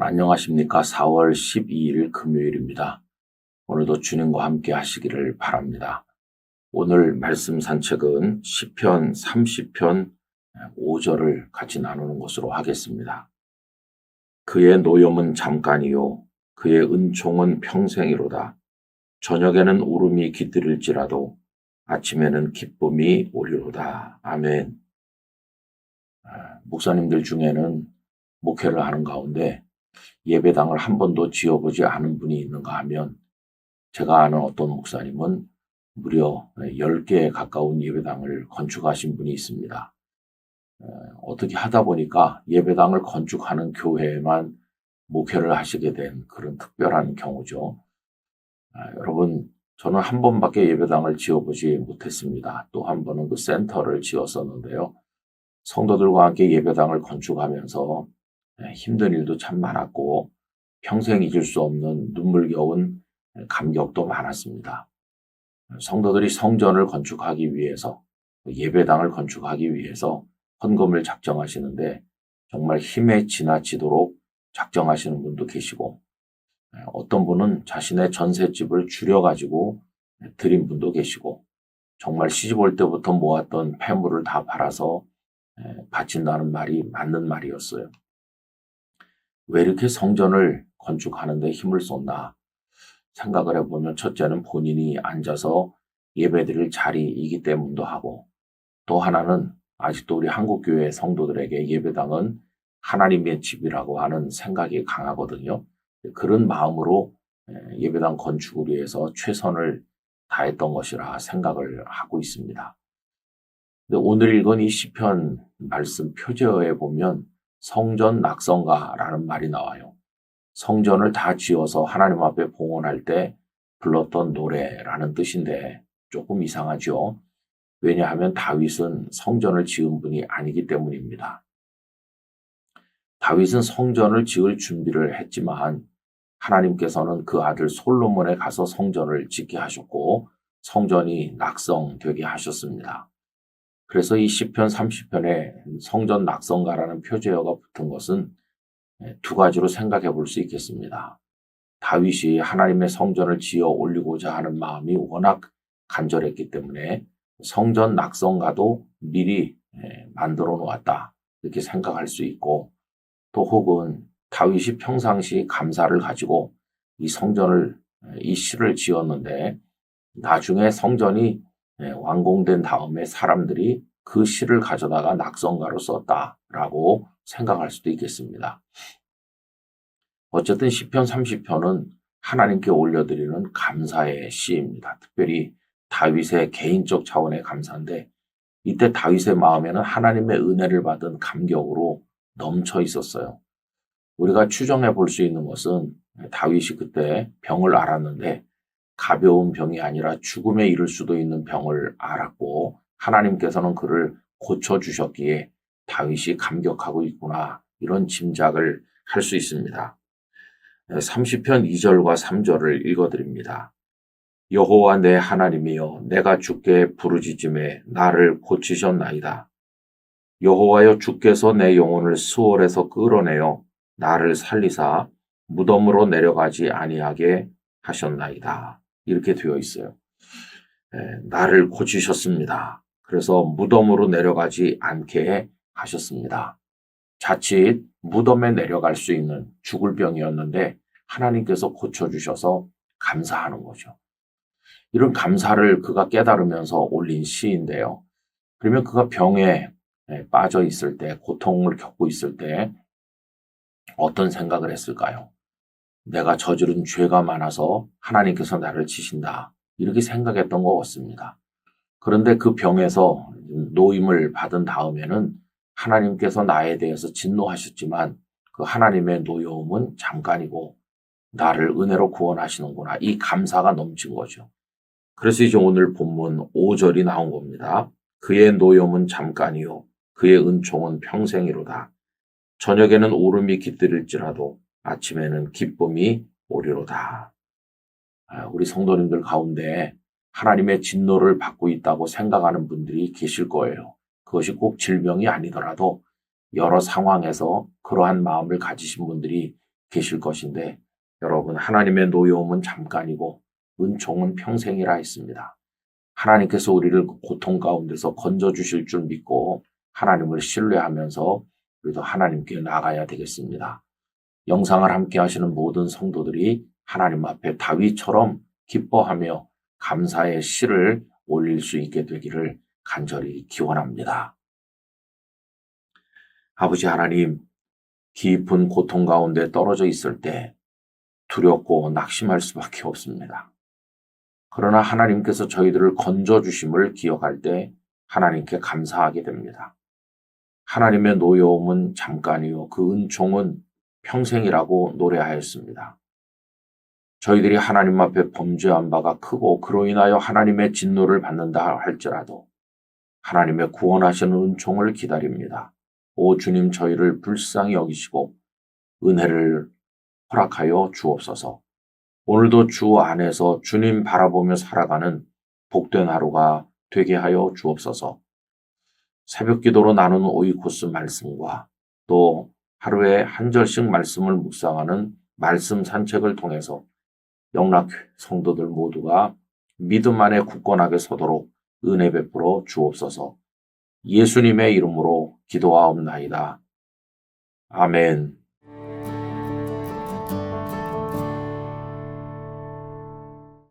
안녕하십니까. 4월 12일 금요일입니다. 오늘도 주님과 함께 하시기를 바랍니다. 오늘 말씀 산책은 시편 30편 5절을 같이 나누는 것으로 하겠습니다. 그의 노염은 잠깐이요 그의 은총은 평생이로다. 저녁에는 울음이 깃들일지라도 아침에는 기쁨이 오리로다. 아멘. 목사님들 중에는 목회를 하는 가운데 예배당을 한 번도 지어보지 않은 분이 있는가 하면 제가 아는 어떤 목사님은 무려 10개에 가까운 예배당을 건축하신 분이 있습니다. 어떻게 하다 보니까 예배당을 건축하는 교회에만 목회를 하시게 된 그런 특별한 경우죠. 여러분, 저는 한 번밖에 예배당을 지어보지 못했습니다. 또 한 번은 그 센터를 지었었는데요. 성도들과 함께 예배당을 건축하면서 힘든 일도 참 많았고 평생 잊을 수 없는 눈물겨운 감격도 많았습니다. 성도들이 성전을 건축하기 위해서 예배당을 건축하기 위해서 헌금을 작정하시는데 정말 힘에 지나치도록 작정하시는 분도 계시고 어떤 분은 자신의 전셋집을 줄여가지고 드린 분도 계시고 정말 시집 올 때부터 모았던 폐물을 다 팔아서 바친다는 말이 맞는 말이었어요. 왜 이렇게 성전을 건축하는데 힘을 쏟나 생각을 해보면 첫째는 본인이 앉아서 예배드릴 자리이기 때문도 하고 또 하나는 아직도 우리 한국교회 성도들에게 예배당은 하나님의 집이라고 하는 생각이 강하거든요. 그런 마음으로 예배당 건축을 위해서 최선을 다했던 것이라 생각을 하고 있습니다. 근데 오늘 읽은 이 시편 말씀 표제어에 보면 성전 낙성가라는 말이 나와요. 성전을 다 지어서 하나님 앞에 봉헌할 때 불렀던 노래라는 뜻인데 조금 이상하죠. 왜냐하면 다윗은 성전을 지은 분이 아니기 때문입니다. 다윗은 성전을 지을 준비를 했지만 하나님께서는 그 아들 솔로몬에 가서 성전을 짓게 하셨고 성전이 낙성되게 하셨습니다. 그래서 이 시편 30편에 성전 낙성가라는 표제어가 붙은 것은 두 가지로 생각해 볼 수 있겠습니다. 다윗이 하나님의 성전을 지어 올리고자 하는 마음이 워낙 간절했기 때문에 성전 낙성가도 미리 만들어 놓았다 이렇게 생각할 수 있고 또 혹은 다윗이 평상시 감사를 가지고 이 성전을 이 시를 지었는데 나중에 성전이 완공된 다음에 사람들이 그 시를 가져다가 낙성가로 썼다라고 생각할 수도 있겠습니다. 어쨌든 시편 30편은 하나님께 올려드리는 감사의 시입니다. 특별히 다윗의 개인적 차원의 감사인데 이때 다윗의 마음에는 하나님의 은혜를 받은 감격으로 넘쳐 있었어요. 우리가 추정해 볼 수 있는 것은 다윗이 그때 병을 앓았는데 가벼운 병이 아니라 죽음에 이를 수도 있는 병을 앓았고 하나님께서는 그를 고쳐주셨기에 다윗이 감격하고 있구나 이런 짐작을 할 수 있습니다. 30편 2절과 3절을 읽어드립니다. 여호와 내 하나님이여 내가 주께 부르짖음에 나를 고치셨나이다. 여호와여 주께서 내 영혼을 수월에서 끌어내어 나를 살리사 무덤으로 내려가지 아니하게 하셨나이다. 이렇게 되어 있어요. 나를 고치셨습니다. 그래서 무덤으로 내려가지 않게 하셨습니다. 자칫 무덤에 내려갈 수 있는 죽을 병이었는데 하나님께서 고쳐주셔서 감사하는 거죠. 이런 감사를 그가 깨달으면서 올린 시인데요. 그러면 그가 병에 빠져 있을 때, 고통을 겪고 있을 때 어떤 생각을 했을까요? 내가 저지른 죄가 많아서 하나님께서 나를 치신다. 이렇게 생각했던 것 같습니다. 그런데 그 병에서 노임을 받은 다음에는 하나님께서 나에 대해서 진노하셨지만 그 하나님의 노여움은 잠깐이고 나를 은혜로 구원하시는구나. 이 감사가 넘친 거죠. 그래서 이제 오늘 본문 5절이 나온 겁니다. 그의 노여움은 잠깐이요 그의 은총은 평생이로다. 저녁에는 울음이 깃들일지라도 아침에는 기쁨이 오리로다. 우리 성도님들 가운데 하나님의 진노를 받고 있다고 생각하는 분들이 계실 거예요. 그것이 꼭 질병이 아니더라도 여러 상황에서 그러한 마음을 가지신 분들이 계실 것인데 여러분 하나님의 노여움은 잠깐이고 은총은 평생이라 했습니다. 하나님께서 우리를 고통 가운데서 건져주실 줄 믿고 하나님을 신뢰하면서 우리도 하나님께 나가야 되겠습니다. 영상을 함께 하시는 모든 성도들이 하나님 앞에 다윗처럼 기뻐하며 감사의 시를 올릴 수 있게 되기를 간절히 기원합니다. 아버지 하나님, 깊은 고통 가운데 떨어져 있을 때 두렵고 낙심할 수밖에 없습니다. 그러나 하나님께서 저희들을 건져주심을 기억할 때 하나님께 감사하게 됩니다. 하나님의 노여움은 잠깐이요 그 은총은 평생이라고 노래하였습니다. 저희들이 하나님 앞에 범죄한 바가 크고 그로 인하여 하나님의 진노를 받는다 할지라도 하나님의 구원하시는 은총을 기다립니다. 오 주님 저희를 불쌍히 여기시고 은혜를 허락하여 주옵소서. 오늘도 주 안에서 주님 바라보며 살아가는 복된 하루가 되게 하여 주옵소서. 새벽 기도로 나누는 오이코스 말씀과 또 하루에 한 절씩 말씀을 묵상하는 말씀 산책을 통해서 영락 성도들 모두가 믿음 안에 굳건하게 서도록 은혜 베풀어 주옵소서. 예수님의 이름으로 기도하옵나이다. 아멘.